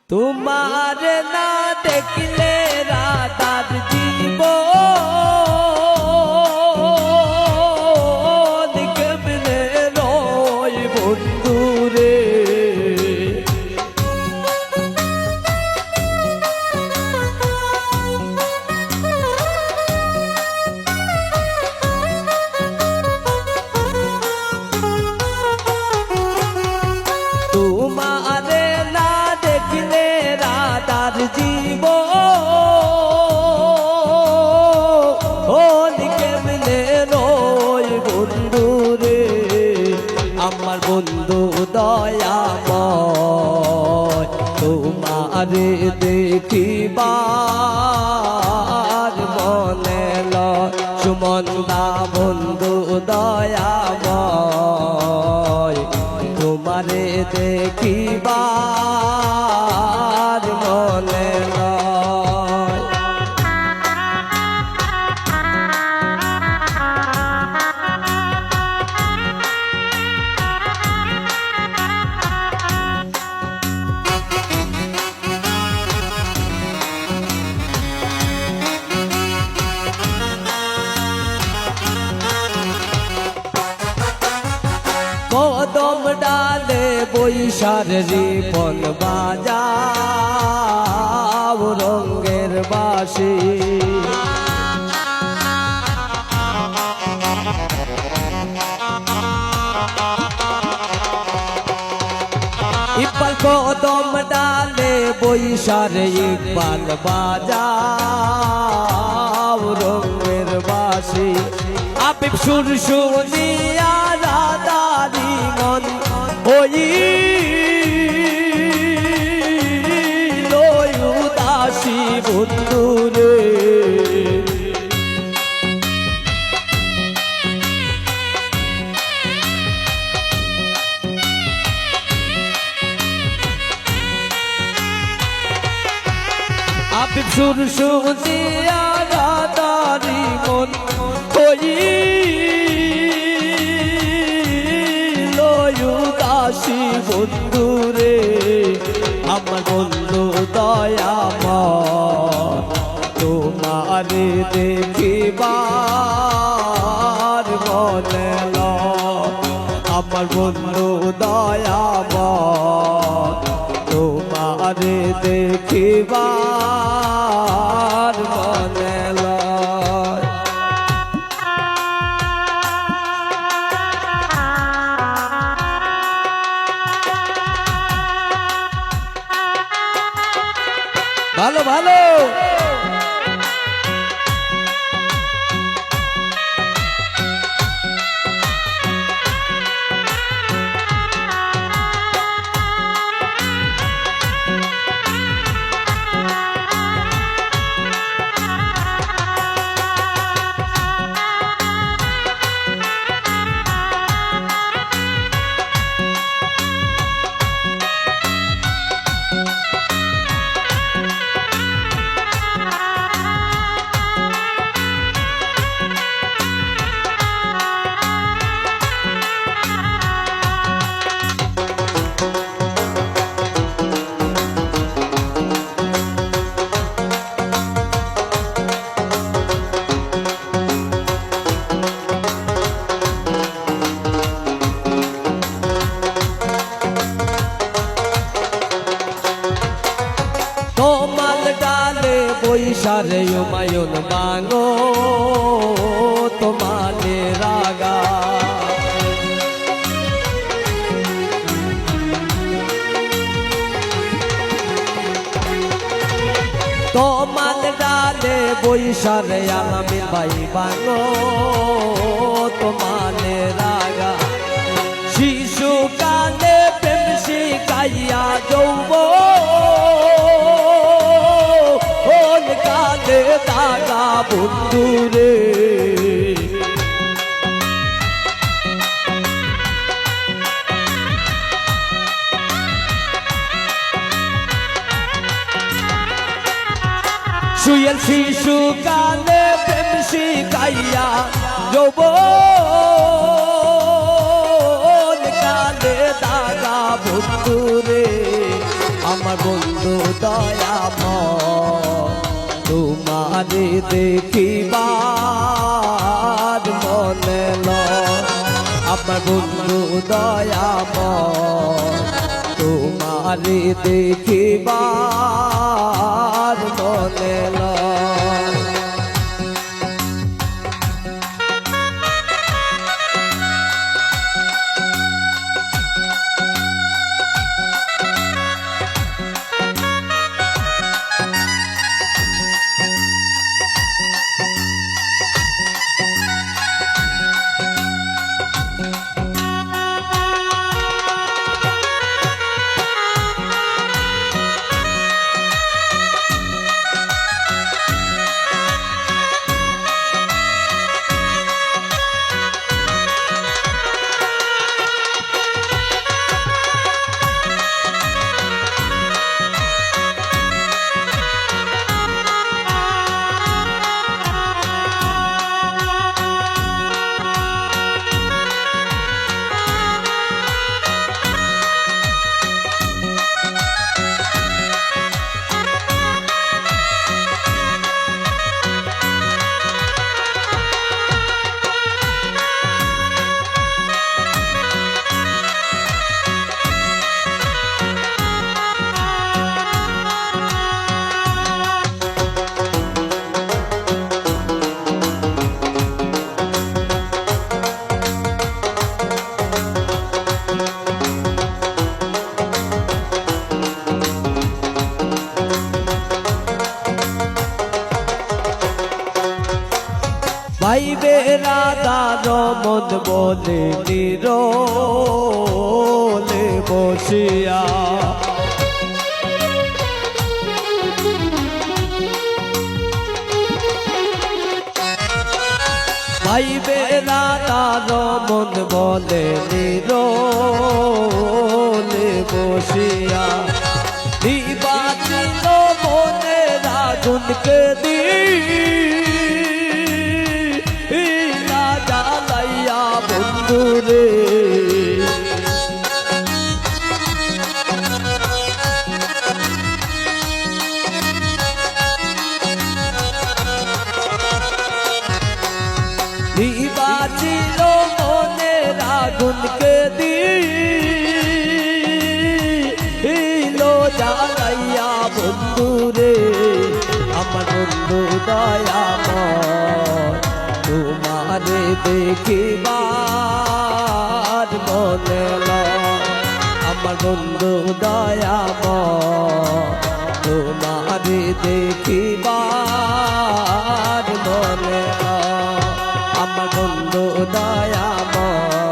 তোমার না দেখলে রাতার জীবন কেমনে রয় বন্ধুরে। তোমারে না দেখলে রাতার জীবন কেমনে রয় বন্ধুরে। আমার বন্ধু দয়াময় তোমারে দেখিবার মনে লয়। সুমন্দা বন্ধু দয়াময় তোমারে দেখিবার মনে লয়। কদম ডালে বৈশার রিপন বাজাও রঙের বাঁশি। ইকবাল কদম ডালে বৈশার ইকবাল বাজাও রঙের বাঁশি। আপিপ সুর শুনিয়া রাধারি মন হইল উদাসী বন্ধুরে। আপিপ সুর শুনিয়া রাধারি মন হইল উদাসী বন্ধুরে। আমার বন্ধু দয়াময় তোমারে দেখিবার মনে লয়। আমার বন্ধু দয়াময় তোমারে দেখিবার মনে লয়। ভালো ভালো বৈশারে উমায়ুন বাঙো তোমারে রাগা। তোমার ডালে বৈশারে আমি ভাই বাঙো তোমারে রাগা। শিশু কালে প্রেম শিখাইয়া যৌবন কালে দাগা বন্ধুরে। সুয়েল শিশু কালে প্রেম শিখাইয়া যৌবন কালে দাগা বন্ধুরে। আমার বন্ধু দয়াময় তোমারে দেখিবার মনে লয় আমার বন্ধু দয়াময় তোমারে দেখিবার মনে লয় ভাইবে রাধার মন বলে নিরলে বসিয়া ভাইবে রাধার মন বলে নিরলে বসিয়া দিবাচিল মনে রাগুনকে দি বন্ধুরে দিবাচিল মনে রাগুনকে দিল জ্বালাইয়া বন্ধুরে আমার বন্ধু দয়াময় তোমারে দেখিবার মনে লয় আমার বন্ধু দয়াময় তোমারে দেখিবার মনে লয় আমার বন্ধু দয়াময়